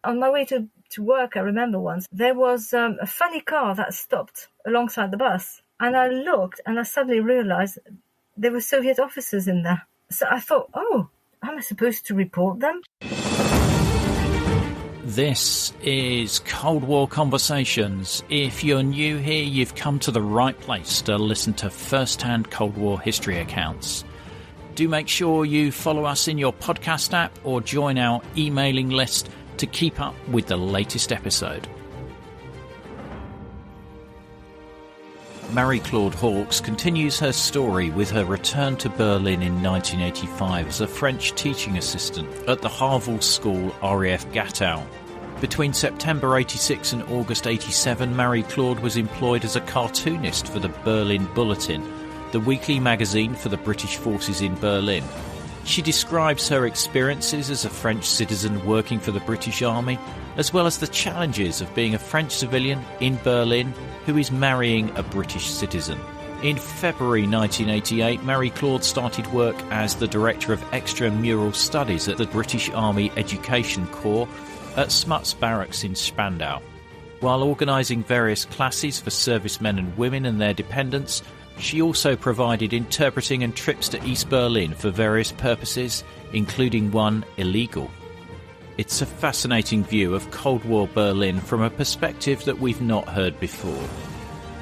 On my way to work, I remember once, there was a funny car that stopped alongside the bus. And I looked and I suddenly realized there were Soviet officers in there. So I thought, oh, am I supposed to report them? This is Cold War Conversations. If you're new here, you've come to the right place to listen to first-hand Cold War history accounts. Do make sure you follow us in your podcast app or join our emailing list to keep up with the latest episode. Marie-Claude Hawkes continues her story with her return to Berlin in 1985 as a French teaching assistant at the Havel School RAF Gatow. Between September 86 and August 87, Marie-Claude was employed as a cartoonist for the Berlin Bulletin, the weekly magazine for the British forces in Berlin. She describes her experiences as a French citizen working for the British Army, as well as the challenges of being a French civilian in Berlin who is marrying a British citizen. In February 1988, Marie-Claude started work as the Director of Extra-Mural Studies at the British Army Education Corps at Smuts Barracks in Spandau. While organising various classes for servicemen and women and their dependents, she also provided interpreting and trips to East Berlin for various purposes, including one illegal. It's a fascinating view of Cold War Berlin from a perspective that we've not heard before.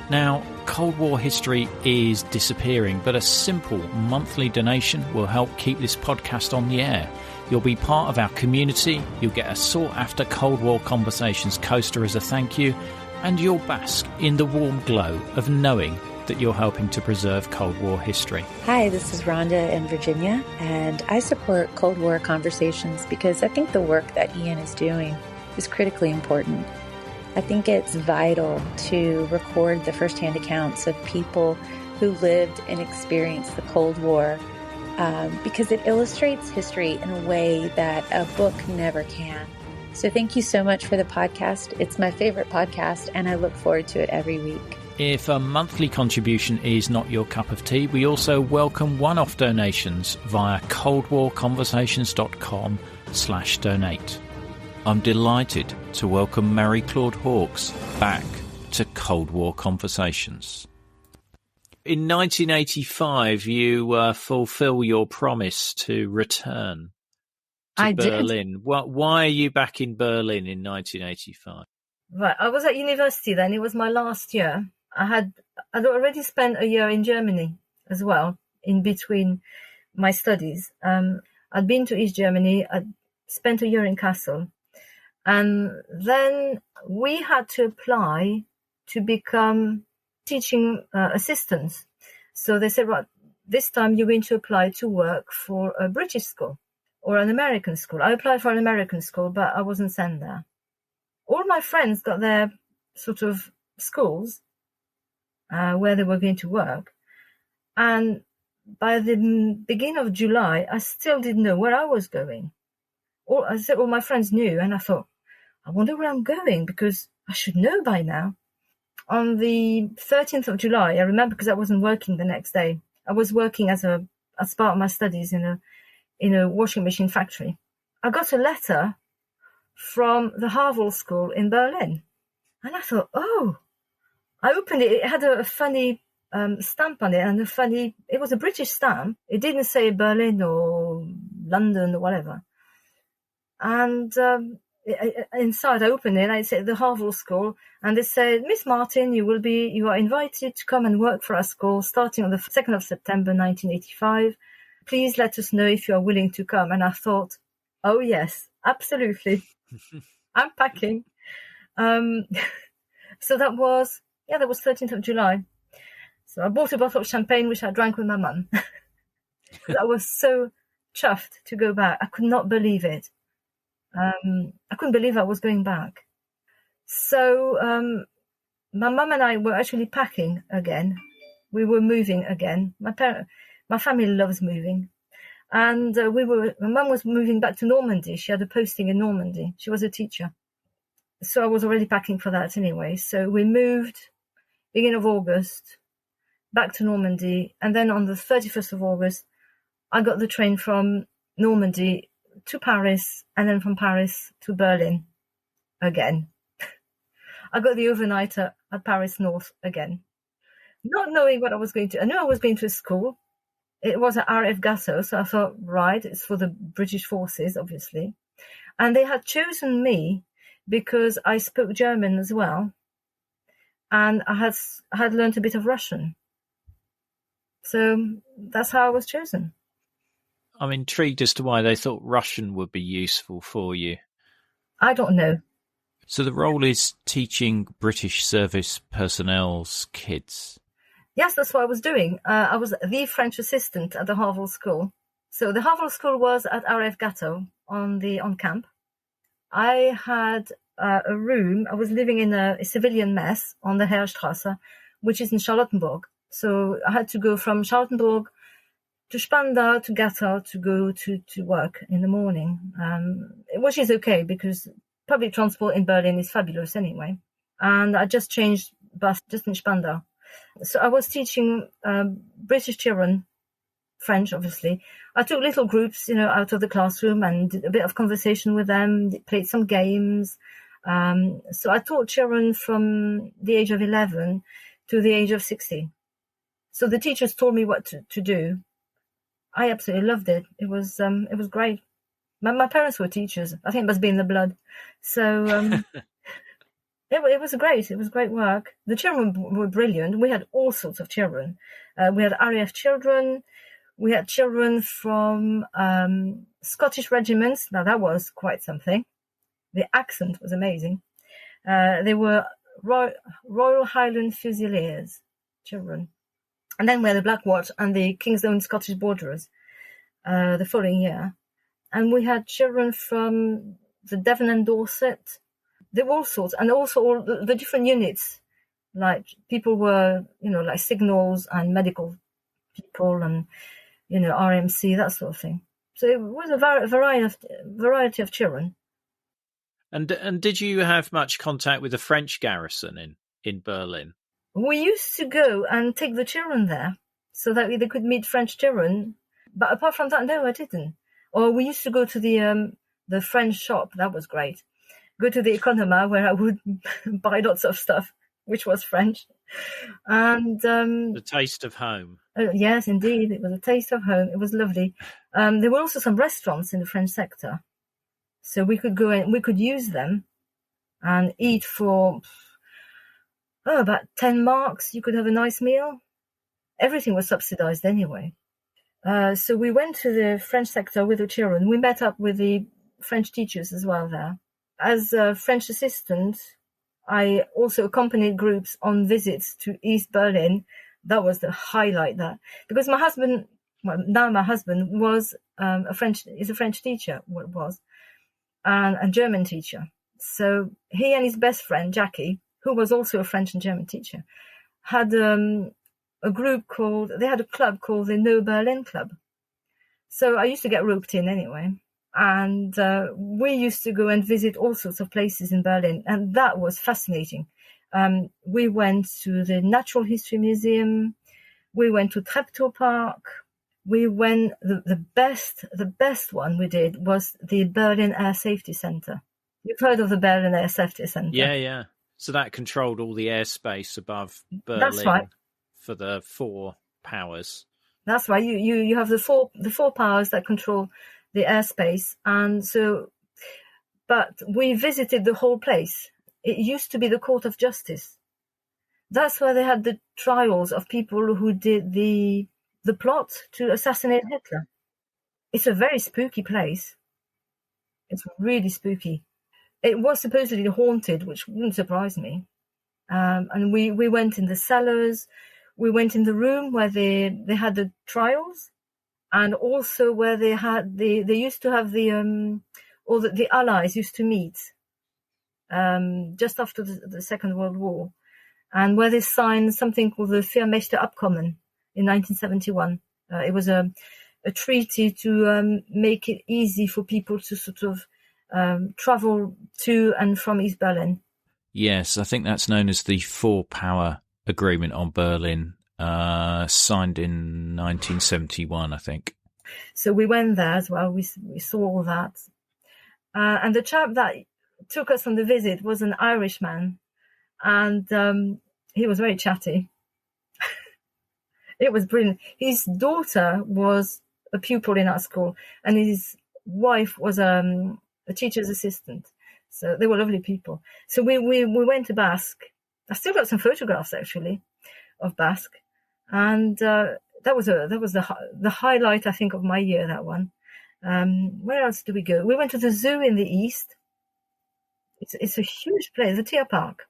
Now, Cold War history is disappearing, but a simple monthly donation will help keep this podcast on the air. You'll be part of our community, you'll get a sought-after Cold War Conversations coaster as a thank you, and you'll bask in the warm glow of knowing that you're helping to preserve Cold War history. Hi, this is Rhonda in Virginia, and I support Cold War Conversations because I think the work that Ian is doing is critically important. I think it's vital to record the firsthand accounts of people who lived and experienced the Cold War because it illustrates history in a way that a book never can. So thank you so much for the podcast. It's my favorite podcast, and I look forward to it every week. If a monthly contribution is not your cup of tea, we also welcome one-off donations via coldwarconversations.com/donate. I'm delighted to welcome Marie-Claude Hawkes back to Cold War Conversations. In 1985, you fulfill your promise to return to Berlin. Did. Why are you back in Berlin in 1985? Right, I was at university then. It was my last year. I'd already spent a year in Germany as well, in between my studies. I'd been to East Germany. I'd spent a year in Kassel. And then we had to apply to become teaching assistants. So they said, right, this time you're going to apply to work for a British school or an American school. I applied for an American school, but I wasn't sent there. All my friends got their sort of schools where they were going to work. And by the beginning of July, I still didn't know where I was going. All my friends knew, and I thought, I wonder where I'm going, because I should know by now. On the 13th of July, I remember because I wasn't working the next day. I was working as part of my studies in a washing machine factory. I got a letter from the Havel School in Berlin. And I thought, oh, I opened it. It had a funny stamp on it, and it was a British stamp. It didn't say Berlin or London or whatever. And inside, I opened it, and it said the Havel School, and it said, Miss Martin, you are invited to come and work for our school starting on the 2nd of September 1985. Please let us know if you are willing to come. And I thought, oh yes, absolutely. I'm packing. So that was 13th of July. So I bought a bottle of champagne, which I drank with my mum. I was so chuffed to go back. I could not believe it. I couldn't believe I was going back. So my mum and I were actually packing again. We were moving again. My family loves moving. And my mum was moving back to Normandy. She had a posting in Normandy. She was a teacher. So I was already packing for that anyway. So we moved beginning of August back to Normandy. And then on the 31st of August, I got the train from Normandy to Paris, and then from Paris to Berlin. again. I got the overnighter at Paris North again. Not knowing what I was going to. I knew I was going to a school. It was at RAF Gatow, so I thought, right, it's for the British forces, obviously. And they had chosen me because I spoke German as well. And I had learned a bit of Russian. So that's how I was chosen. I'm intrigued as to why they thought Russian would be useful for you. I don't know. So the role is teaching British service personnel's kids. Yes, that's what I was doing. I was the French assistant at the Havel School. So the Havel School was at RAF Gatow on camp. I had a room. I was living in a civilian mess on the Heerstrasse, which is in Charlottenburg. So I had to go from Charlottenburg to Spandau to Gatow to go to work in the morning, which is okay because public transport in Berlin is fabulous anyway. And I just changed bus just in Spandau. So I was teaching British children French, obviously. I took little groups, out of the classroom and did a bit of conversation with them, played some games. So I taught children from the age of 11 to the age of 16. So the teachers told me what to do. I absolutely loved it. It was great. My parents were teachers. I think it must be in the blood. So it was great. It was great work. The children were brilliant. We had all sorts of children. We had RAF children. We had children from Scottish regiments. Now that was quite something. The accent was amazing. They were Royal Highland Fusiliers children. And then we had the Black Watch and the King's Own Scottish Borderers the following year. And we had children from the Devon and Dorset. There were all sorts, and also all the different units. Like people were, like signals and medical people and, RMC, that sort of thing. So it was a variety of children. And did you have much contact with the French garrison in Berlin? We used to go and take the children there so that they could meet French children. But apart from that, no, I didn't. Or we used to go to the French shop. That was great. Go to the Economa where I would buy lots of stuff, which was French. And the taste of home. Yes, indeed. It was a taste of home. It was lovely. There were also some restaurants in the French sector. So we could go and we could use them and eat for about 10 marks. You could have a nice meal. Everything was subsidized anyway. So we went to the French sector with the children. We met up with the French teachers as well there. As a French assistant, I also accompanied groups on visits to East Berlin. That was the highlight there. Because my husband was a French teacher, and a German teacher. So he and his best friend, Jackie, who was also a French and German teacher, had a club called the No Berlin Club. So I used to get roped in anyway. And we used to go and visit all sorts of places in Berlin. And that was fascinating. We went to the Natural History Museum. We went to Treptow Park. We went, the best one we did was the Berlin Air Safety Center. You've heard of the Berlin Air Safety Center? Yeah. So that controlled all the airspace above Berlin. That's right. For the four powers. That's right. You have the four powers that control the airspace. And so, but we visited the whole place. It used to be the Court of Justice. That's where they had the trials of people who did the plot to assassinate Hitler. It's a very spooky place. It's really spooky. It was supposedly haunted, which wouldn't surprise me. And we went in the cellars. We went in the room where they had the trials, and also where they used to have the Allies used to meet just after the Second World War, and where they signed something called the Vier-Mächte-Abkommen in 1971. It was a treaty to make it easy for people to sort of travel to and from East Berlin. Yes, I think that's known as the Four-Power Agreement on Berlin, signed in 1971, I think. So we went there as well. We saw all that. And the chap that took us on the visit was an Irishman, and he was very chatty. It was brilliant. His daughter was a pupil in our school, and his wife was a teacher's assistant. So they were lovely people. So we went to Basque. I still got some photographs actually of Basque, and that was the highlight, I think, of my year. That one. Where else did we go? We went to the zoo in the east. It's a huge place, the Deer Park.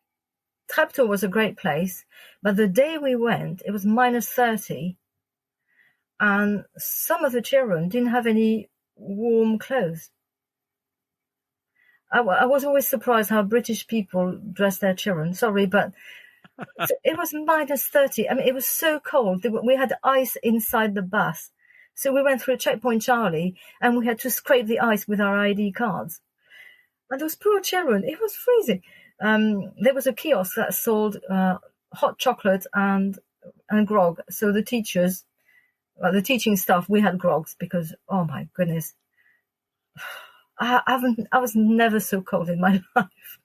Treptow was a great place, but the day we went, it was -30, and some of the children didn't have any warm clothes. I was always surprised how British people dress their children. Sorry, but it was -30. I mean, it was so cold. We had ice inside the bus. So we went through Checkpoint Charlie, and we had to scrape the ice with our ID cards. And those poor children, it was freezing. There was a kiosk that sold hot chocolate and grog. So the teachers, the teaching staff, we had grogs because, oh my goodness, I was never so cold in my life.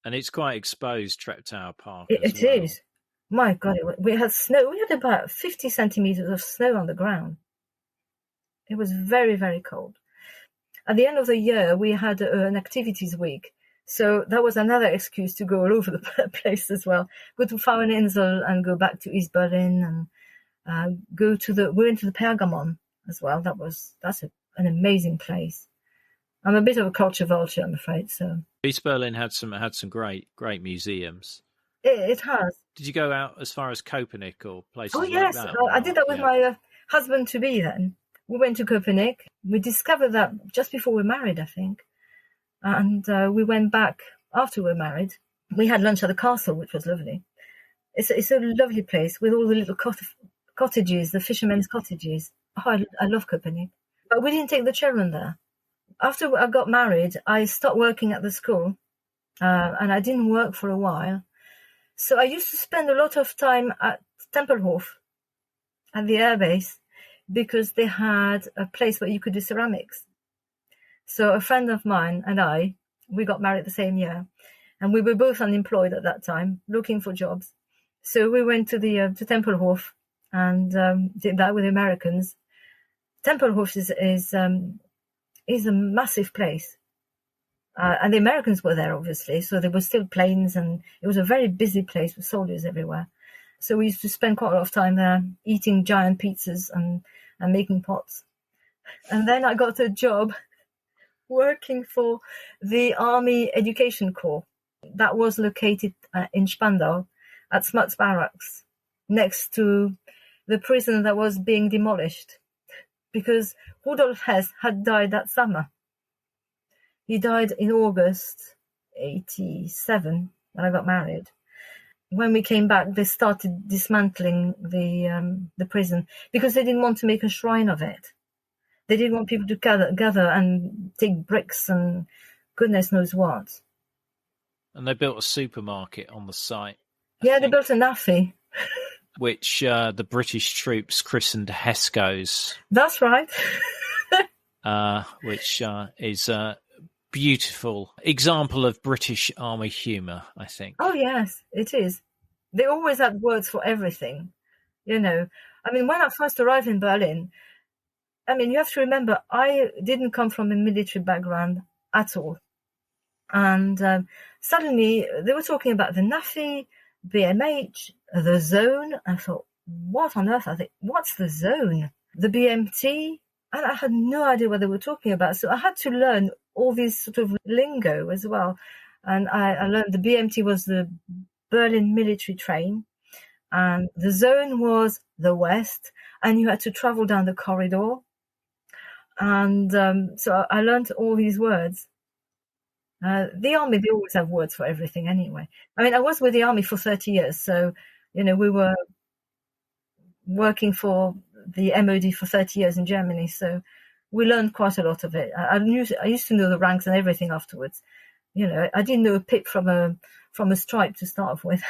And it's quite exposed, Treptow Park. It is. My God, we had snow. We had about 50 centimeters of snow on the ground. It was very, very cold. At the end of the year, we had an activities week. So that was another excuse to go all over the place as well. Go to Fraueninsel and go back to East Berlin, and we went to the Pergamon as well. That's an amazing place. I'm a bit of a culture vulture, I'm afraid. So East Berlin had some great museums. It has. Did you go out as far as Copenhagen or places like yes, that? I did that with my husband-to-be then. We went to Copenhagen. We discovered that just before we married, I think. And we went back after we were married. We had lunch at the castle, which was lovely. It's a lovely place with all the little cottages, the fishermen's cottages. Oh, I love Copenhagen. But we didn't take the children there. After I got married, I stopped working at the school, and I didn't work for a while. So I used to spend a lot of time at Tempelhof, at the airbase, because they had a place where you could do ceramics. So a friend of mine and we got married the same year, and we were both unemployed at that time, looking for jobs. So we went to to Tempelhof and did that with the Americans. Tempelhof is a massive place, and the Americans were there, obviously. So there were still planes, and it was a very busy place with soldiers everywhere. So we used to spend quite a lot of time there, eating giant pizzas and making pots. And then I got a job working for the Army Education Corps that was located in Spandau at Smuts Barracks, next to the prison that was being demolished, because Rudolf Hess had died that summer. He died in August 1987 when I got married. When we came back, they started dismantling the prison because they didn't want to make a shrine of it. They didn't want people to gather and take bricks and goodness knows what. And they built a supermarket on the site. They built a naffy. Which the British troops christened Hesco's. That's right. Which is a beautiful example of British Army humour, I think. Oh, yes, it is. They always had words for everything, you know. I mean, when I first arrived in Berlin, I mean, you have to remember, I didn't come from a military background at all. And suddenly they were talking about the NAFI, BMH, the zone. I thought, what on earth? I think, what's the zone? The BMT? And I had no idea what they were talking about. So I had to learn all these sort of lingo as well. And I learned the BMT was the Berlin military train. And the zone was the West. And you had to travel down the corridor. And so I learned all these words. The army, they always have words for everything anyway. I mean, I was with the army for 30 years. So, you know, we were working for the MOD for 30 years in Germany. So we learned quite a lot of it. I used to know the ranks and everything afterwards. You know, I didn't know a pip from a stripe to start off with.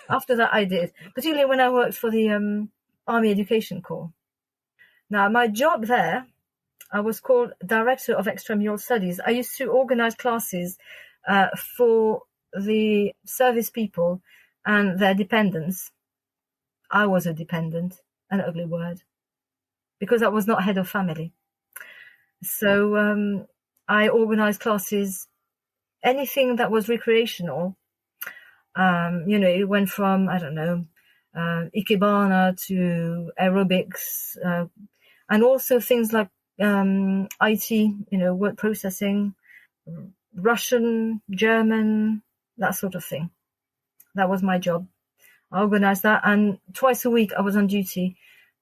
After that, I did, particularly when I worked for the Army Education Corps. Now, my job there, I was called Director of Extra-Mural Studies. I used to organize classes for the service people and their dependents. I was a dependent, an ugly word, because I was not head of family. So I organized classes, anything that was recreational. It went from, I don't know, ikebana to aerobics, and also things like IT, word processing, Russian, German, that sort of thing. That was my job. I organized that, and twice a week I was on duty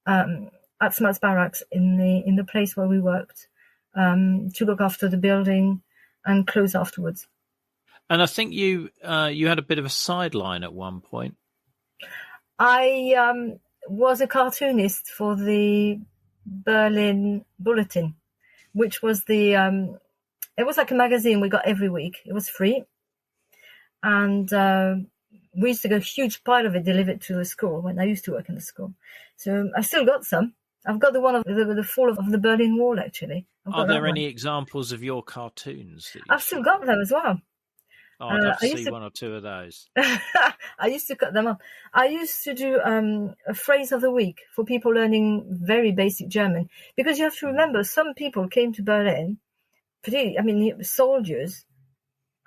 at Smuts Barracks in the place where we worked, to look after the building and close afterwards. And I think you had a bit of a sideline at one point. I was a cartoonist for the Berlin Bulletin, which was it was like a magazine we got every week. It was free. And we used to get a huge pile of it delivered to the school when I used to work in the school. So I still got some. I've got the one of the fall of the Berlin Wall, actually. Are there any examples of your cartoons? I've still got them as well. Oh, I'd love to see one or two of those. I used to cut them up. I used to do a phrase of the week for people learning very basic German, because you have to remember, some people came to Berlin, soldiers,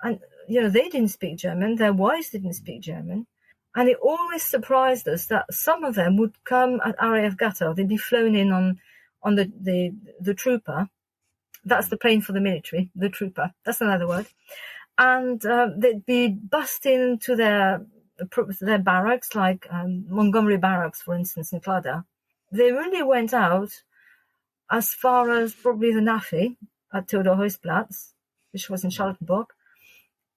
and they didn't speak German. Their wives didn't speak German, and it always surprised us that some of them would come at RAF Gatow. They'd be flown in on the trooper. That's the plane for the military. The trooper. That's another word. And they'd be busting into their barracks, like Montgomery Barracks, for instance, in Spandau. They really went out as far as probably the NAFI at Theodor-Heuss-Platz, which was in Charlottenburg,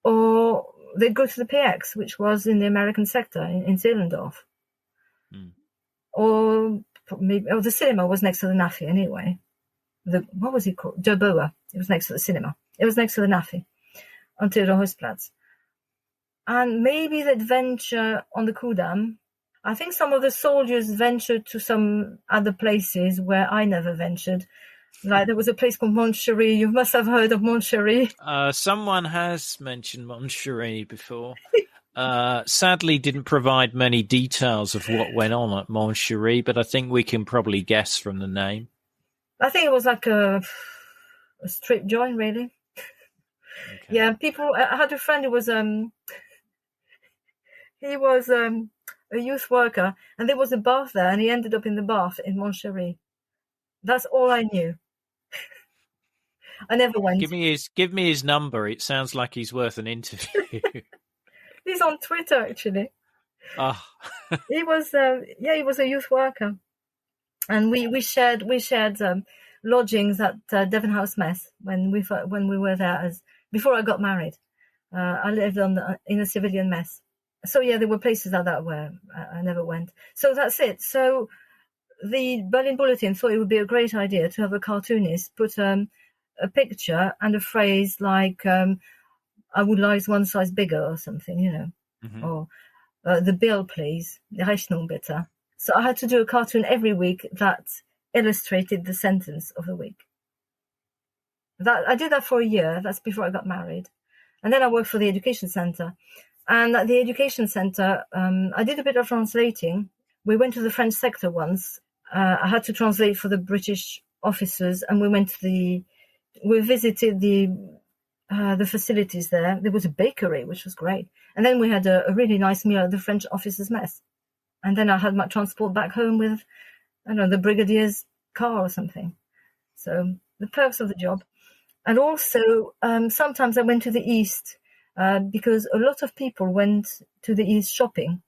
or they'd go to the PX, which was in the American sector in Zehlendorf. Or the cinema was next to the NAFI anyway. What was it called? Der Boer. It was next to the cinema. It was next to the NAFI. On Theodor-Heuss-Platz. And maybe they'd venture on the Kudamm. I think some of the soldiers ventured to some other places where I never ventured. Like there was a place called Montcherie. You must have heard of Montcherie. Someone has mentioned Montcherie before. Sadly didn't provide many details of what went on at Montcherie, but I think we can probably guess from the name. I think it was like a strip joint, really. Okay. Yeah, I had a friend who was he was a youth worker, and there was a bath there, and he ended up in the bath in Montcherie. That's all I knew. I never went. Give me his number. It sounds like he's worth an interview. He's on Twitter, actually. Oh. He was he was a youth worker, and we shared lodgings at Devon House Mess when we were there before I got married. I lived in a civilian mess. So yeah, there were places like that where I never went. So that's it. So the Berlin Bulletin thought it would be a great idea to have a cartoonist put a picture and a phrase like I would like one size bigger or something, or the bill please, die Rechnung bitte. So I had to do a cartoon every week that illustrated the sentence of the week. I did that for a year. That's before I got married. And then I worked for the education center. And at the education center, I did a bit of translating. We went to the French sector once. I had to translate for the British officers, and we visited the facilities there. There was a bakery, which was great. And then we had a really nice meal at the French officers' mess. And then I had my transport back home with, the brigadier's car or something. So the perks of the job. And also, sometimes I went to the East because a lot of people went to the East shopping.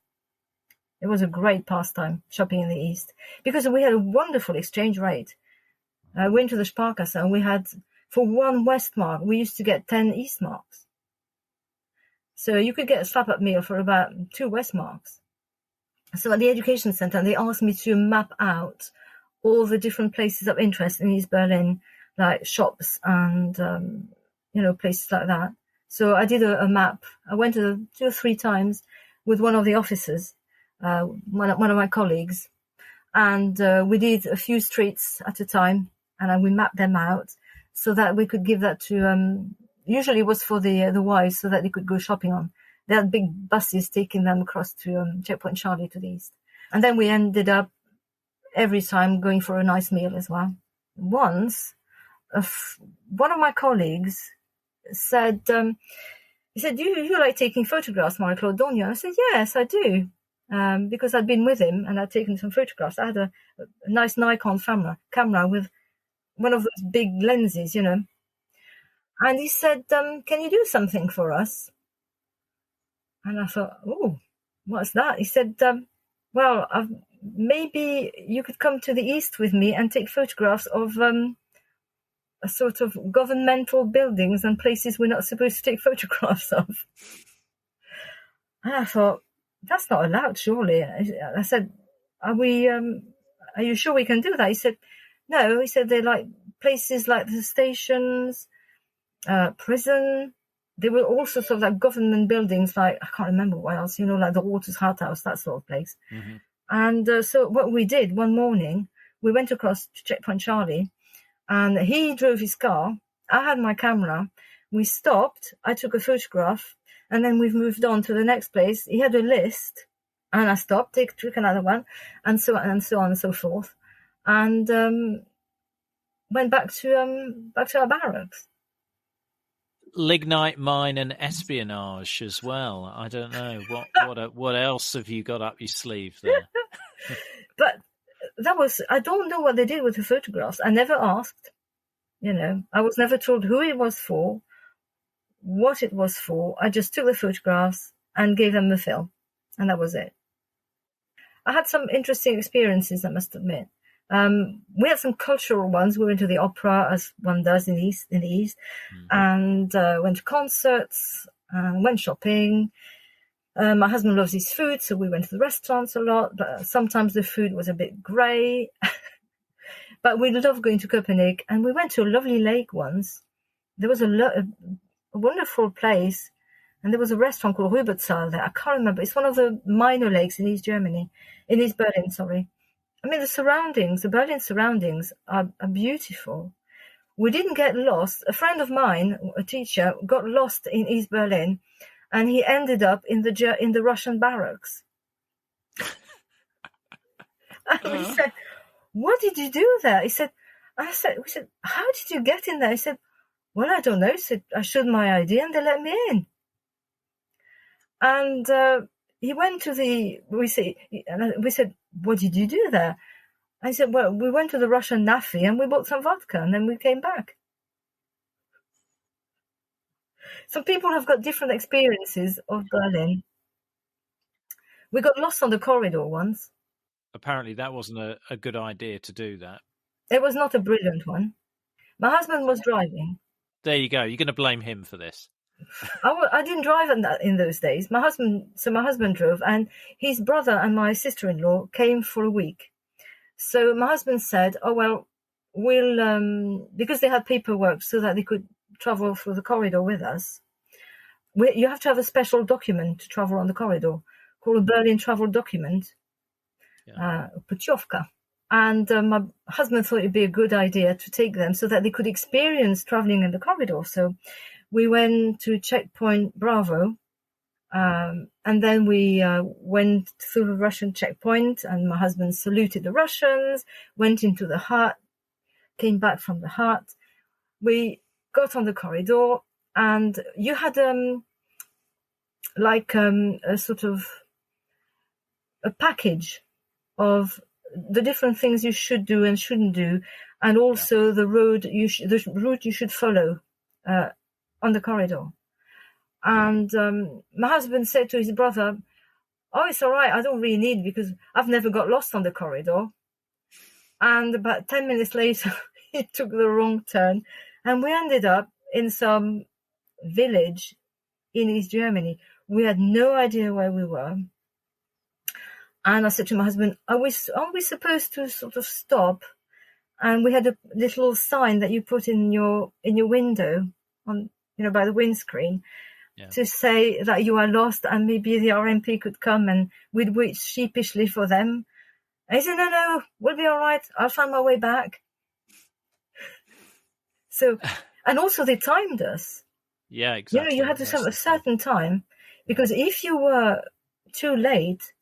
It was a great pastime, shopping in the East, because we had a wonderful exchange rate. I went to the Sparkasse, and we had, for 1 Westmark, we used to get 10 Eastmarks. So you could get a slap-up meal for about 2 Westmarks. So at the education center, they asked me to map out all the different places of interest in East Berlin, like shops and, places like that. So I did a map. I went 2 or 3 times with one of the officers, one of my colleagues, and we did a few streets at a time, and we mapped them out so that we could give that to usually it was for the wives so that they could go shopping on. They had big buses taking them across to Checkpoint Charlie to the east. And then we ended up every time going for a nice meal as well. Once, one of my colleagues said, he said, you like taking photographs, Marie-Claude, don't you? I said, yes, I do. Because I'd been with him and I'd taken some photographs. I had a nice Nikon camera with one of those big lenses, you know. And he said, can you do something for us? And I thought, oh, what's that? He said, well, maybe you could come to the east with me and take photographs of a sort of governmental buildings and places we're not supposed to take photographs of. And I thought, that's not allowed, surely. I said, are you sure we can do that? He said, no. He said, they're like places like the stations, prison. There were all sorts of like government buildings, like, I can't remember what else, you know, like the Waters Hart House, that sort of place. Mm-hmm. And so what we did one morning, we went across to Checkpoint Charlie and he drove his car. I had my camera. We stopped. I took a photograph and then we've moved on to the next place. He had a list and I stopped, took another one and so on and so on and so forth. And went back to our barracks. Lignite mine and espionage as well. I don't know what else have you got up your sleeve there? But I don't know what they did with the photographs. I never asked, you know. I was never told who it was for, what it was for. I just took the photographs and gave them the film, and that was it. I had some interesting experiences, I must admit. We had some cultural ones. We went to the opera, as one does in the East, mm-hmm. and went to concerts, went shopping. My husband loves his food, so we went to the restaurants a lot, but sometimes the food was a bit grey. But we loved going to Copenhagen, and we went to a lovely lake once. There was a wonderful place, and there was a restaurant called Rübezahl there. I can't remember. It's one of the minor lakes in East Berlin, sorry. I mean, the Berlin surroundings are beautiful. We didn't get lost. A friend of mine, a teacher, got lost in East Berlin, and he ended up in the Russian barracks. And we said, "What did you do there?" We said, "How did you get in there?" He said, "Well, I don't know." He said, "I showed my ID and they let me in." And he went to we said, "What did you do there?" I said, "Well, we went to the Russian Nafi and we bought some vodka and then we came back." Some people have got different experiences of Berlin. We got lost on the corridor once. Apparently that wasn't a good idea to do that. It was not a brilliant one. My husband was driving. There you go. You're going to blame him for this. I didn't drive in those days. My husband drove, and his brother and my sister-in-law came for a week. So my husband said, "Oh well, we'll because they had paperwork so that they could travel through the corridor with us. You have to have a special document to travel on the corridor called a Berlin travel document, Putyovka." And my husband thought it'd be a good idea to take them so that they could experience traveling in the corridor. So we went to checkpoint Bravo, and then we went through the Russian checkpoint, and my husband saluted the Russians, went into the hut, came back from the hut. We got on the corridor, and you had a sort of a package of the different things you should do and shouldn't do, and also the route you should follow on the corridor. And my husband said to his brother, "Oh, it's all right. I don't really need it because I've never got lost on the corridor." And about 10 minutes later, he took the wrong turn, and we ended up in some village in East Germany. We had no idea where we were. And I said to my husband, aren't we supposed to sort of stop? And we had a little sign that you put in your window on, by the windscreen, to say that you are lost and maybe the RMP could come, and we'd wait sheepishly for them. And he said, no, we'll be all right. I'll find my way back. So, and also they timed us. Yeah, exactly. You had to have a certain time, because if you were too late,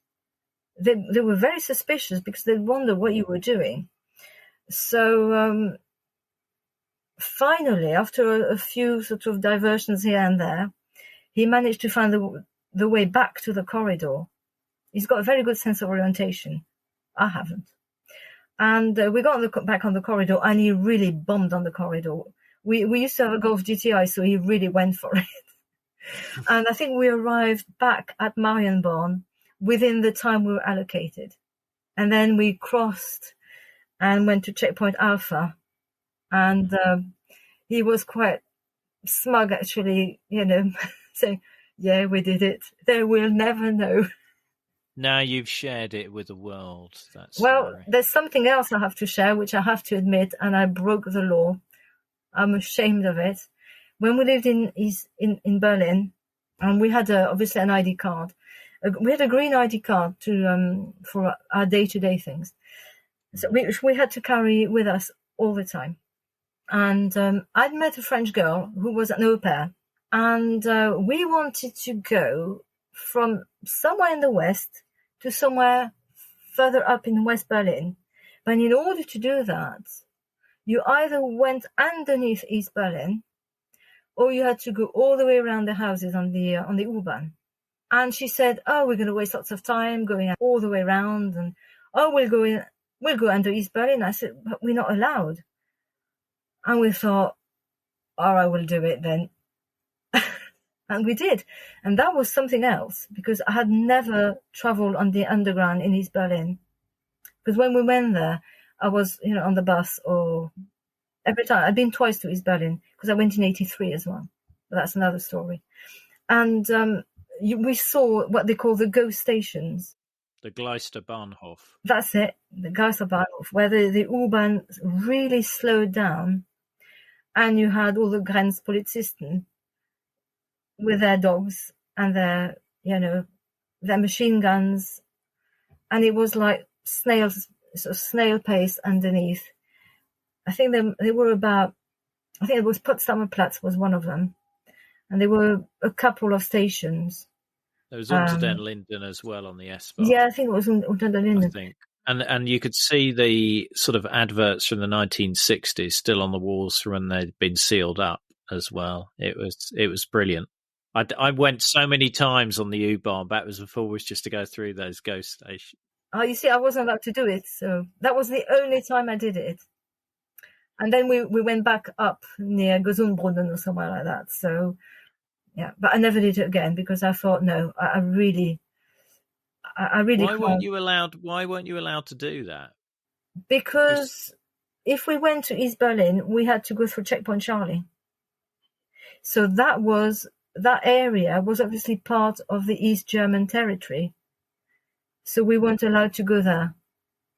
they were very suspicious because they'd wonder what you were doing. So finally, after a few sort of diversions here and there, he managed to find the way back to the corridor. He's got a very good sense of orientation. I haven't. And we got back on the corridor, and he really bombed on the corridor. We used to have a Golf GTI, so he really went for it. And I think we arrived back at Marienborn within the time we were allocated. And then we crossed and went to Checkpoint Alpha. And he was quite smug, actually, saying, yeah, we did it. They will never know. Now you've shared it with the world. Well, there's something else I have to share, which I have to admit, and I broke the law. I'm ashamed of it. When we lived in Berlin, and we had obviously an ID card. We had a green ID card for our day-to-day things. So we had to carry with us all the time. And I'd met a French girl who was an au pair, and we wanted to go from somewhere in the west to somewhere further up in West Berlin. But in order to do that, you either went underneath East Berlin, or you had to go all the way around the houses on the U-Bahn. And she said, "Oh, we're going to waste lots of time going all the way around, and we'll go under East Berlin." I said, "But we're not allowed." And we thought, "All right, we'll do it then." And we did. And that was something else, because I had never traveled on the underground in East Berlin. Because when we went there, I was, on the bus, or every time. I'd been twice to East Berlin, because I went in 1983 as well. But that's another story. And we saw what they call the ghost stations. The Gleisterbahnhof. That's it, the Geisterbahnhof, where the U-Bahn really slowed down, and you had all the Grenzpolizisten with their dogs and their machine guns, and it was like snail pace underneath. I think they were about. I think it was Potsdamer Platz was one of them, and there were a couple of stations. There was Unter den Linden as well on the S-Bahn. Yeah, I think it was Unter den Linden. I think. And you could see the sort of adverts from the 1960s still on the walls from when they'd been sealed up as well. It was brilliant. I went so many times on the U-Bahn backwards and forwards just to go through those ghost stations. Oh, you see, I wasn't allowed to do it, so that was the only time I did it. And then we went back up near Gesundbrunnen or somewhere like that. So, yeah, but I never did it again, because I thought, no, I really Why weren't you allowed to do that? Because if we went to East Berlin, we had to go through Checkpoint Charlie. So that area was obviously part of the East German territory. So we weren't allowed to go there.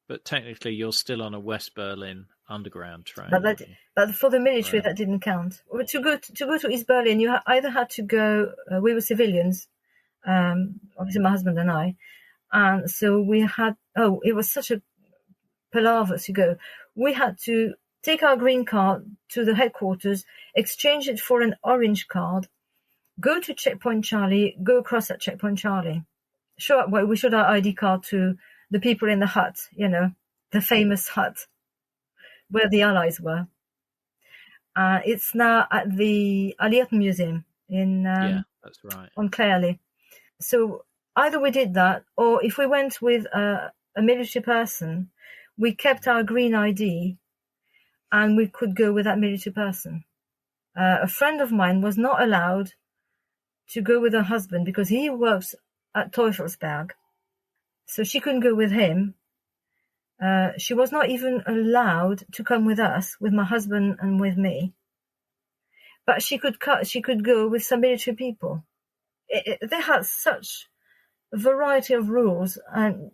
But technically, you're still on a West Berlin underground train. But for the military, that didn't count. To go to East Berlin, you either had to go. We were civilians, obviously my husband and I, and so we had. Oh, it was such a palaver to go. We had to take our green card to the headquarters, exchange it for an orange card, go to Checkpoint Charlie, go across at Checkpoint Charlie. We showed our ID card to the people in the hut, the famous hut where the Allies were. It's now at the Alliierten Museum that's right, on Clairley. So either we did that, or if we went with a military person, we kept our green ID and we could go with that military person. A friend of mine was not allowed to go with her husband because he works at Teufelsberg. So she couldn't go with him. She was not even allowed to come with us, with my husband and with me. But she could go with some military people. They had such a variety of rules, and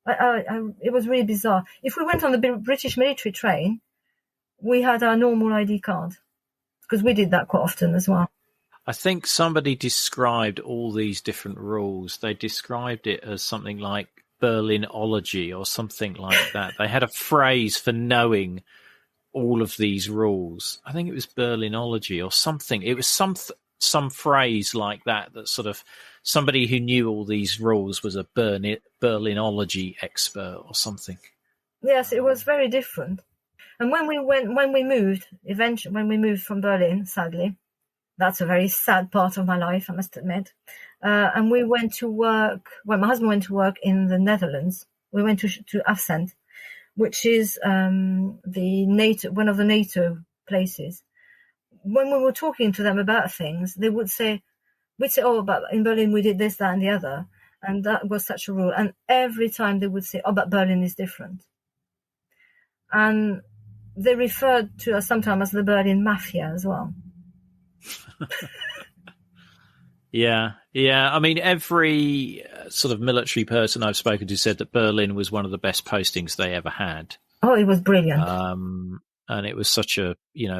it was really bizarre. If we went on the British military train, we had our normal ID card, because we did that quite often as well. I think somebody described all these different rules. They described it as something like Berlinology or something like that. They had a phrase for knowing all of these rules. I think it was Berlinology or something. It was some phrase like that sort of somebody who knew all these rules was a Berlinology expert or something. Yes, it was very different. And when we moved from Berlin, sadly, that's a very sad part of my life, I must admit. And we went to work. Well, my husband went to work in the Netherlands. We went to Afsend, which is one of the NATO places. When we were talking to them about things, we'd say, "Oh, but in Berlin we did this, that, and the other, and that was such a rule." And every time they would say, "Oh, but Berlin is different." And they referred to us sometimes as the Berlin Mafia as well. Yeah. I mean, every sort of military person I've spoken to said that Berlin was one of the best postings they ever had. Oh, it was brilliant. And it was such a,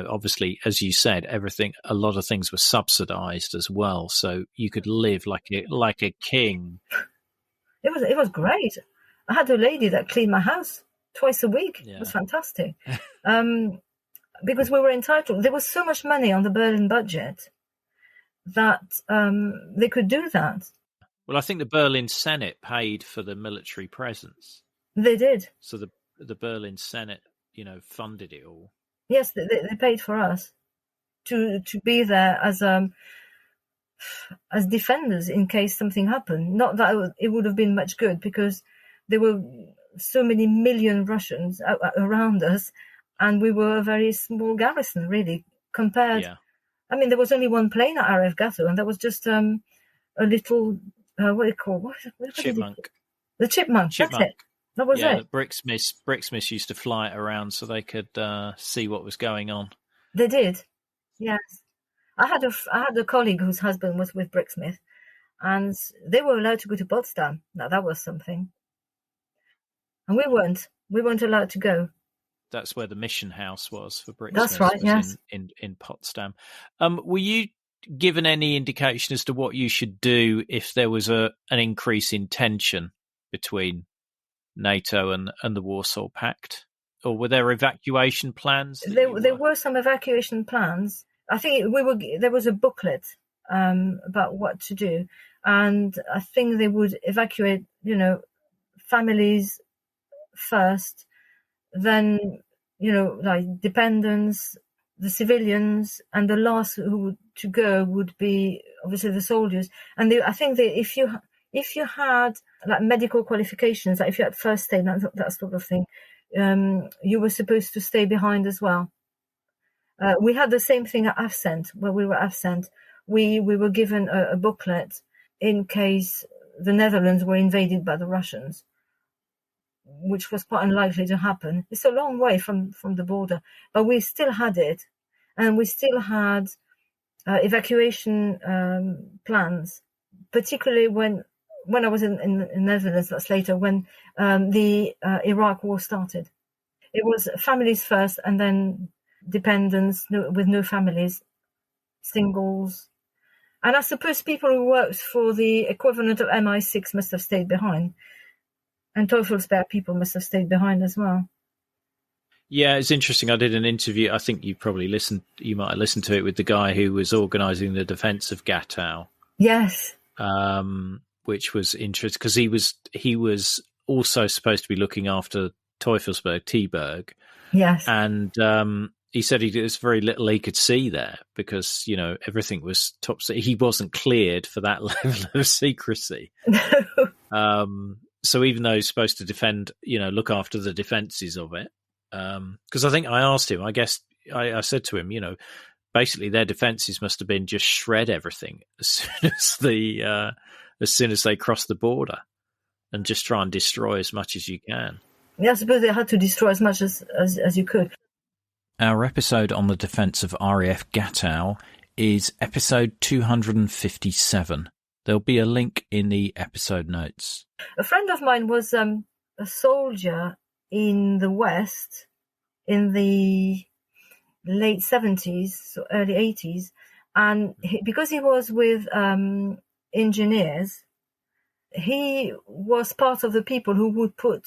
obviously, as you said, a lot of things were subsidized as well. So you could live like a king. It was great. I had a lady that cleaned my house twice a week. Yeah. It was fantastic. Because we were entitled. There was so much money on the Berlin budget that they could do that. Well, I think the Berlin Senate paid for the military presence. They did. So the Berlin Senate, funded it all. Yes, they paid for us to be there as defenders in case something happened. Not that it would have been much good, because there were so many million Russians around us, and we were a very small garrison, really, compared. Yeah. I mean, there was only one plane at RAF Gatow, and that was just a little, what do you call it? Chipmunk. The Chipmunk, that's it. That was it. Brixmiss used to fly it around so they could see what was going on. They did, yes. I had a colleague whose husband was with Brixmiss, and they were allowed to go to Potsdam. Now, that was something. And we weren't. We weren't allowed to go. That's where the mission house was for Brixmiss. That's right, yes. In Potsdam. Were you given any indication as to what you should do if there was an increase in tension between NATO and the Warsaw Pact? Or were there evacuation plans? There were some evacuation plans. I think there was a booklet about what to do. And I think they would evacuate, families first, then, like dependents, the civilians, and the last to go would be obviously the soldiers. And I think that if you had like medical qualifications, like if you had first aid, that sort of thing, you were supposed to stay behind as well. We had the same thing at Afsend, where we were Afsend. We were given a booklet in case the Netherlands were invaded by the Russians, which was quite unlikely to happen. It's a long way from the border, but we still had it, and we still had evacuation plans, particularly when I was in the Netherlands. That's later, when the Iraq war started. It was families first, and then dependents with no families, singles. And I suppose people who worked for the equivalent of MI6 must have stayed behind. And Teufelsberg people must have stayed behind as well. Yeah, it's interesting. I did an interview. I think you might have listened to it, with the guy who was organising the defence of Gatow. Yes. Which was interesting because he was also supposed to be looking after Teufelsberg, T-Berg. Yes. And he said there was very little he could see there because, everything was top secret. He wasn't cleared for that level of secrecy. So even though he's supposed to defend, look after the defences of it, because I think I asked him, I guess I said to him, basically their defences must have been just shred everything as soon as they cross the border and just try and destroy as much as you can. Yeah, I suppose they had to destroy as much as you could. Our episode on the defence of RAF Gatow is episode 257. There'll be a link in the episode notes. A friend of mine was a soldier in the West in the late 70s, so early 80s. And because he was with engineers, he was part of the people who would put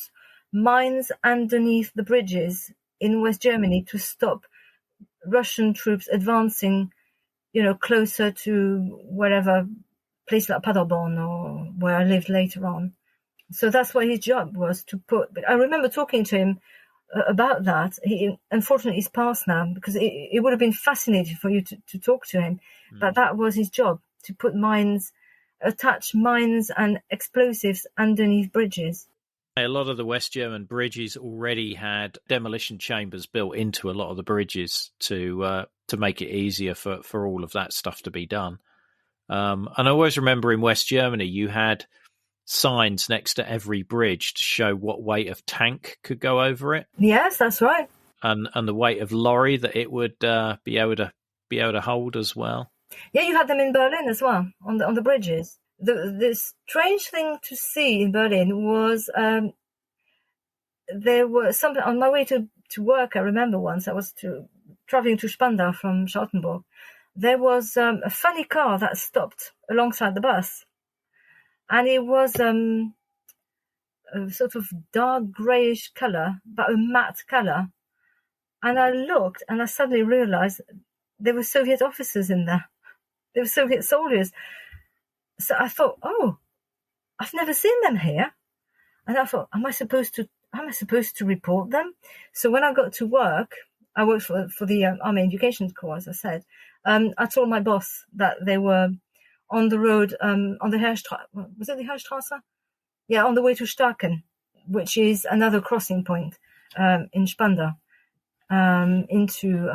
mines underneath the bridges in West Germany to stop Russian troops advancing, closer to wherever, place like Paderborn or where I lived later on. So that's what his job was to put. But I remember talking to him about that. He, unfortunately, he's passed now, because it would have been fascinating for you to talk to him. But that was his job, to put attach mines and explosives underneath bridges. A lot of the West German bridges already had demolition chambers built into a lot of the bridges to make it easier for all of that stuff to be done. And I always remember in West Germany, you had signs next to every bridge to show what weight of tank could go over it. Yes, that's right. And the weight of lorry that it would be able to hold as well. Yeah, you had them in Berlin as well, on the bridges. The strange thing to see in Berlin was there were something on my way to work. I remember once I was traveling to Spandau from Charlottenburg. There was a funny car that stopped alongside the bus, and it was a sort of dark greyish colour, but a matte colour. And I looked, and I suddenly realised there were Soviet officers in there. There were Soviet soldiers. So I thought, oh, I've never seen them here. And I thought, am I supposed to report them? So when I got to work, I worked for the Army Education Corps, as I said. I told my boss that they were on the road, on the Heerstraße. Was it the Heerstraße? Yeah, on the way to Starken, which is another crossing point in Spandau, into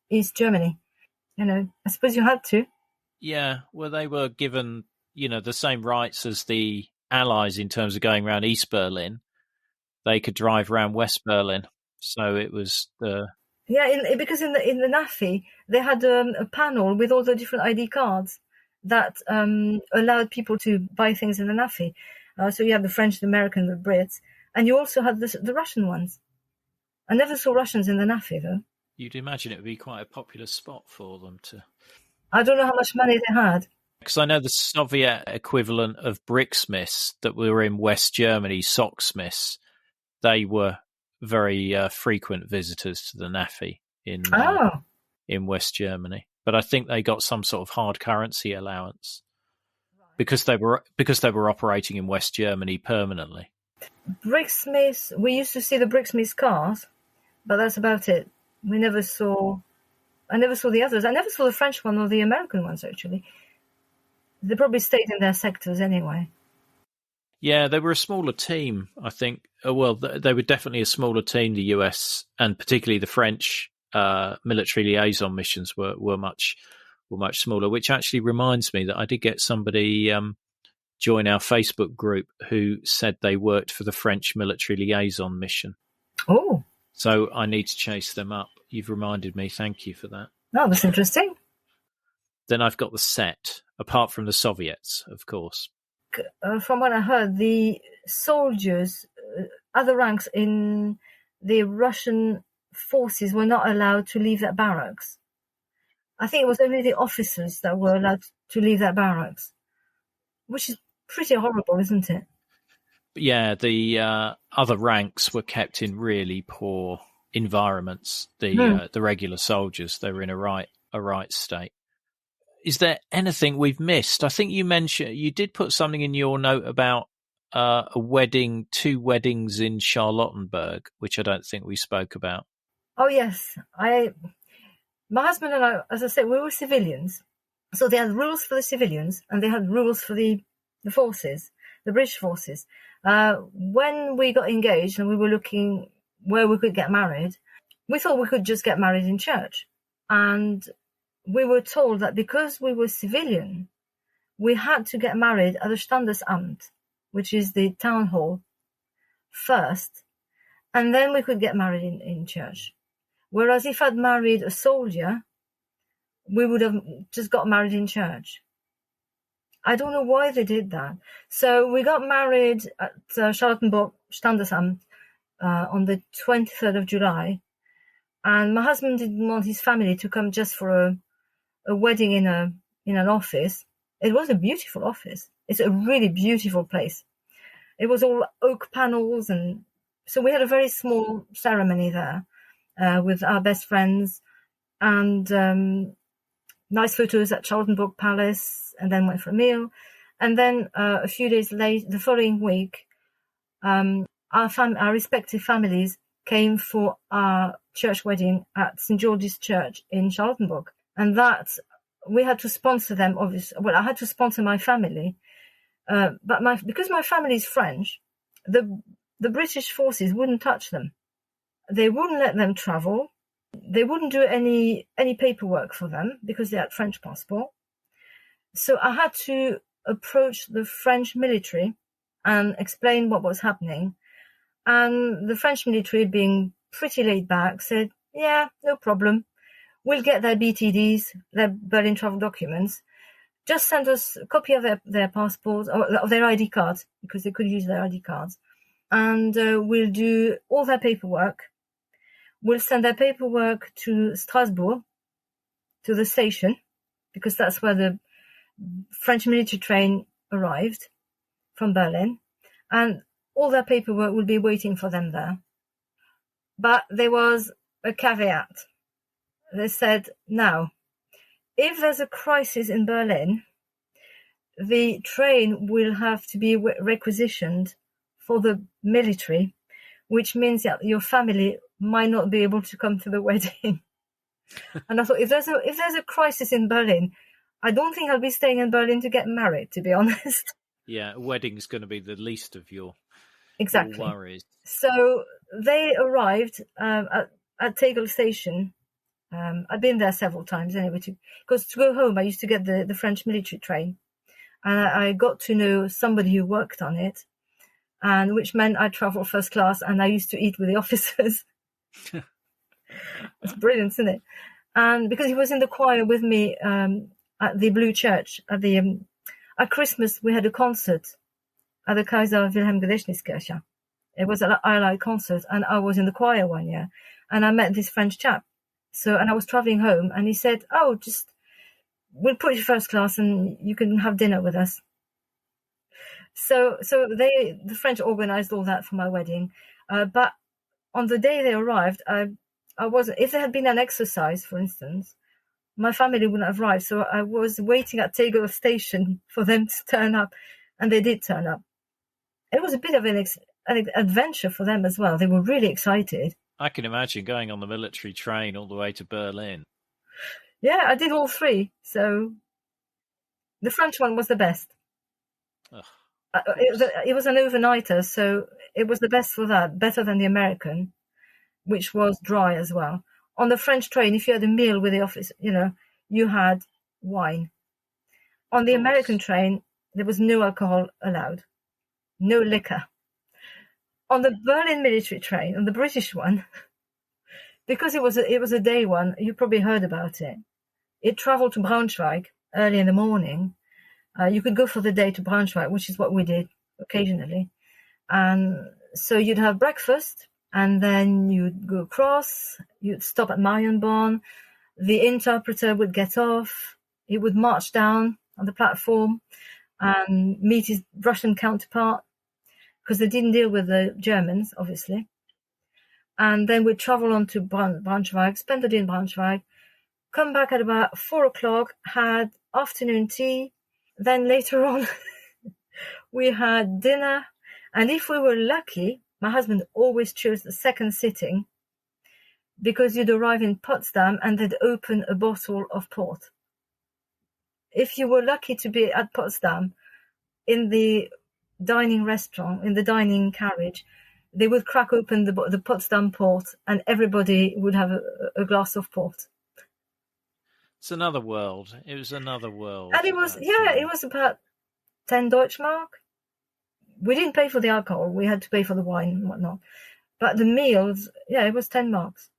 East Germany. I suppose you had to. Yeah, well, they were given, the same rights as the Allies in terms of going around East Berlin. They could drive around West Berlin, so it was the... Yeah, because in the NAFI, they had a panel with all the different ID cards that allowed people to buy things in the NAFI. So you had the French, the American, the Brits, and you also had the Russian ones. I never saw Russians in the NAFI, though. You'd imagine it would be quite a popular spot for them to... I don't know how much money they had. Because I know the Soviet equivalent of bricksmiths that were in West Germany, socksmiths, they were very frequent visitors to the NAFI in West Germany. But I think they got some sort of hard currency allowance because they were operating in West Germany permanently. Bricksmiths, we used to see the bricksmiths' cars, but that's about it. I never saw the others. I never saw the French one or the American ones, actually. They probably stayed in their sectors anyway. Yeah, they were a smaller team, I think. Well, they were definitely a smaller team, the US, and particularly the French military liaison missions were much smaller, which actually reminds me that I did get somebody join our Facebook group who said they worked for the French military liaison mission. Oh. So I need to chase them up. You've reminded me. Thank you for that. Oh, that's interesting. Then I've got the set, apart from the Soviets, of course. From what I heard, the soldiers, other ranks in the Russian forces were not allowed to leave their barracks. I think it was only the officers that were allowed to leave their barracks, which is pretty horrible, isn't it? Yeah, the other ranks were kept in really poor environments. The regular soldiers, they were in a right state. Is there anything we've missed? I think you did put something in your note about two weddings in Charlottenburg, which I don't think we spoke about. Oh yes, my husband and I, as I said, we were civilians, so they had rules for the civilians and they had rules for the forces, the British forces. When we got engaged and we were looking where we could get married, we thought we could just get married in church, and we were told that because we were civilian, we had to get married at the Standesamt, which is the town hall, first, and then we could get married in church. Whereas if I'd married a soldier, we would have just got married in church. I don't know why they did that. So we got married at Charlottenburg Standesamt on the 23rd of July, and my husband didn't want his family to come just for a wedding in an office. It was a beautiful office. It's a really beautiful place. It was all oak panels, and so we had a very small ceremony there. with our best friends, and nice photos at Charlottenburg Palace, and then went for a meal. And then a few days later, the following week, our respective families came for our church wedding at St. George's Church in Charlottenburg. And that, we had to sponsor them, obviously. Well, I had to sponsor my family. But because my family is French, the British forces wouldn't touch them. They wouldn't let them travel. They wouldn't do any paperwork for them because they had French passport. So I had to approach the French military and explain what was happening. And the French military, being pretty laid back, said, yeah, no problem. We'll get their BTDs, their Berlin travel documents. Just send us a copy of their passports, or of their ID cards, because they could use their ID cards. And we'll do all their paperwork. We'll send their paperwork to Strasbourg, to the station, because that's where the French military train arrived from Berlin. And all their paperwork will be waiting for them there. But there was a caveat. They said, now, if there's a crisis in Berlin, the train will have to be requisitioned for the military, which means that your family might not be able to come to the wedding. And I thought, if there's a crisis in Berlin, I don't think I'll be staying in Berlin to get married, to be honest. Yeah, a wedding's going to be the least of your worries. So they arrived at Tegel Station. I've been there several times anyway, because to go home, I used to get the French military train. And I got to know somebody who worked on it, and which meant I traveled first class, and I used to eat with the officers. It's brilliant, isn't it? And because he was in the choir with me at the Blue Church, at Christmas, we had a concert at the Kaiser Wilhelm Gedächtniskirche. It was an Allied concert, and I was in the choir one year, and I met this French chap. And I was traveling home, and he said, "Oh, we'll put you first class, and you can have dinner with us." So the French organized all that for my wedding. But on the day they arrived, I wasn't. If there had been an exercise, for instance, my family wouldn't have arrived. So I was waiting at Tegel Station for them to turn up, and they did turn up. It was a bit of an adventure for them as well. They were really excited. I can imagine going on the military train all the way to Berlin. Yeah, I did all three. So the French one was the best. It was an overnighter, so it was the best for that, better than the American, which was dry as well. On the French train, if you had a meal with the office, you had wine. On the American train, there was no alcohol allowed, no liquor. On the Berlin military train, on the British one, because it was a day one, you probably heard about it. It travelled to Braunschweig early in the morning. You could go for the day to Braunschweig, which is what we did occasionally. And so you'd have breakfast, and then you'd go across, you'd stop at Marienborn. The interpreter would get off. He would march down on the platform and meet his Russian counterpart, because they didn't deal with the Germans, obviously. And then we'd travel on to Braunschweig, spend the day in Braunschweig, come back at about 4:00, had afternoon tea. Then later on, we had dinner. And if we were lucky, my husband always chose the second sitting, because you'd arrive in Potsdam and they'd open a bottle of port. If you were lucky to be at Potsdam, in the dining restaurant, in the dining carriage, they would crack open the Potsdam port, and everybody would have a glass of port. It's another world. It was another world. And it was about 10 Deutschmark. We didn't pay for the alcohol. We had to pay for the wine and whatnot. But the meals, it was 10 marks.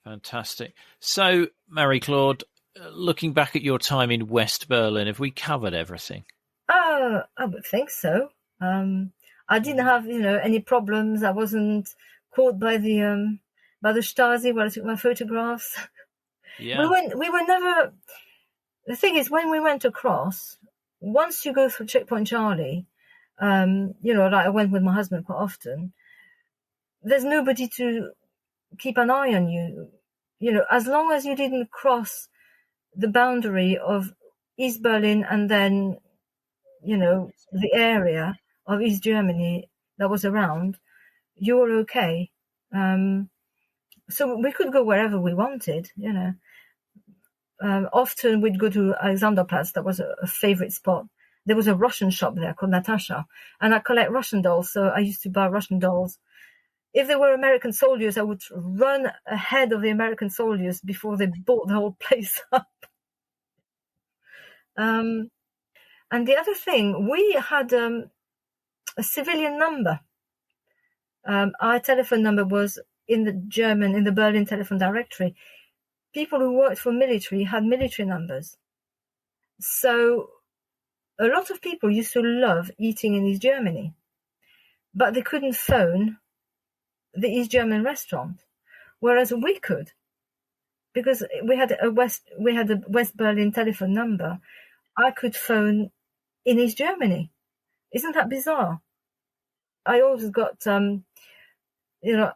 Fantastic. So, Marie-Claude, looking back at your time in West Berlin, have we covered everything? I would think so. I didn't have, any problems. I wasn't caught by the Stasi while I took my photographs. Yeah. We were never. The thing is, when we went across, once you go through Checkpoint Charlie, like I went with my husband quite often. There's nobody to keep an eye on you. You know, as long as you didn't cross the boundary of East Berlin and then, you know, the area of East Germany that was around, you were okay. So we could go wherever we wanted, you know. Often we'd go to Alexanderplatz. That was a favorite spot. There was a Russian shop there called Natasha, and I collect Russian dolls, so I used to buy Russian dolls. If there were American soldiers, I would run ahead of the American soldiers before they bought the whole place up. And the other thing, we had a civilian number. Our telephone number was in the Berlin telephone directory. People who worked for military had military numbers. So a lot of people used to love eating in East Germany, but they couldn't phone the East German restaurant, whereas we could, because we had a West Berlin telephone number. I could phone in East Germany. Isn't that bizarre? I always got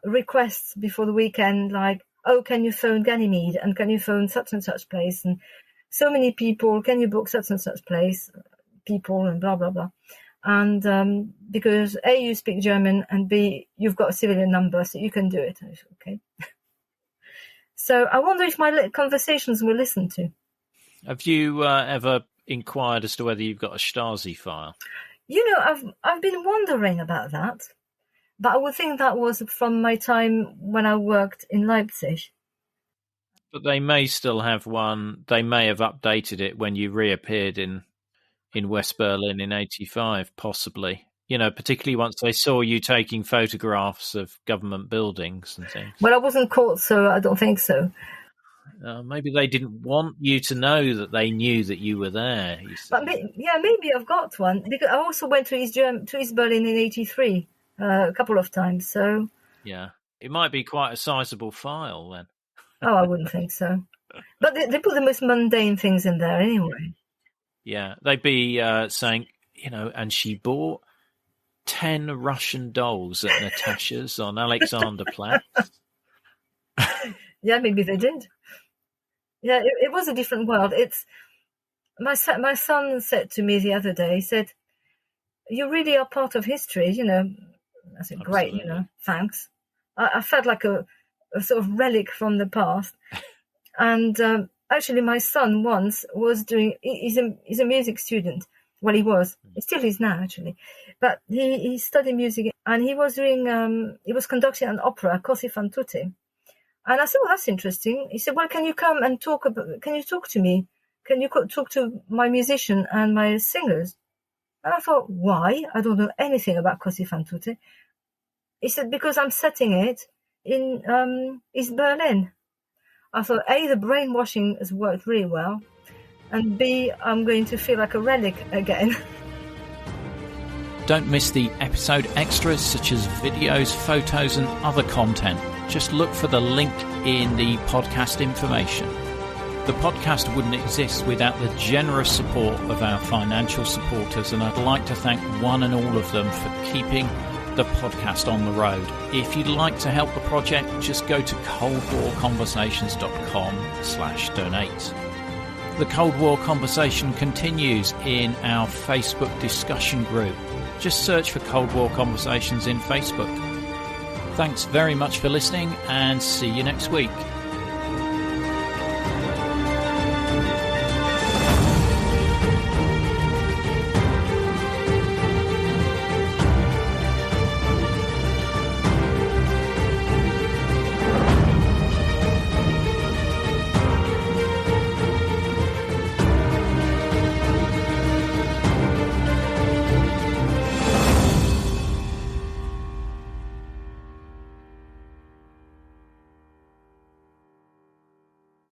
requests before the weekend, like, oh, can you phone Ganymede, and can you phone such and such place, and so many people, can you book such and such place, people, and blah blah blah. And because A, you speak German, and B, you've got a civilian number, so you can do it. Okay. So I wonder if my conversations were listened to. Have you ever inquired as to whether you've got a Stasi file? You know, I've been wondering about that, but I would think that was from my time when I worked in Leipzig. But they may still have one. They may have updated it when you reappeared in West Berlin in 85, possibly. You know, particularly once they saw you taking photographs of government buildings and things. Well, I wasn't caught, so I don't think so. Maybe they didn't want you to know that they knew that you were there. But maybe I've got one, because I also went to East Berlin in 83 a couple of times. So yeah, it might be quite a sizable file then. Oh, I wouldn't think so. But they put the most mundane things in there anyway. Yeah, they'd be saying, you know, and she bought 10 Russian dolls at Natasha's on Alexanderplatz. Yeah, maybe they did. Yeah, it was a different world. It's my son said to me the other day, he said, you really are part of history, you know. I said, great, you know, thanks. I felt like a sort of relic from the past. And actually, my son once was he's a music student. Well, he was. He still is now, actually. But he studied music, and he was conducting an opera, Così fan tutte. And I said, well, that's interesting. He said, well, can you come and can you talk to me? Can you talk to my musician and my singers? And I thought, why? I don't know anything about Così fan tutte. He said, because I'm setting it in East Berlin. I thought, A, the brainwashing has worked really well, and B, I'm going to feel like a relic again. Don't miss the episode extras such as videos, photos and other content. Just look for the link in the podcast information. The podcast wouldn't exist without the generous support of our financial supporters, and I'd like to thank one and all of them for keeping the podcast on the road. If you'd like to help the project, just go to coldwarconversations.com/donate. The Cold War conversation continues in our Facebook discussion group. Just search for Cold War Conversations in Facebook. Thanks very much for listening, and see you next week.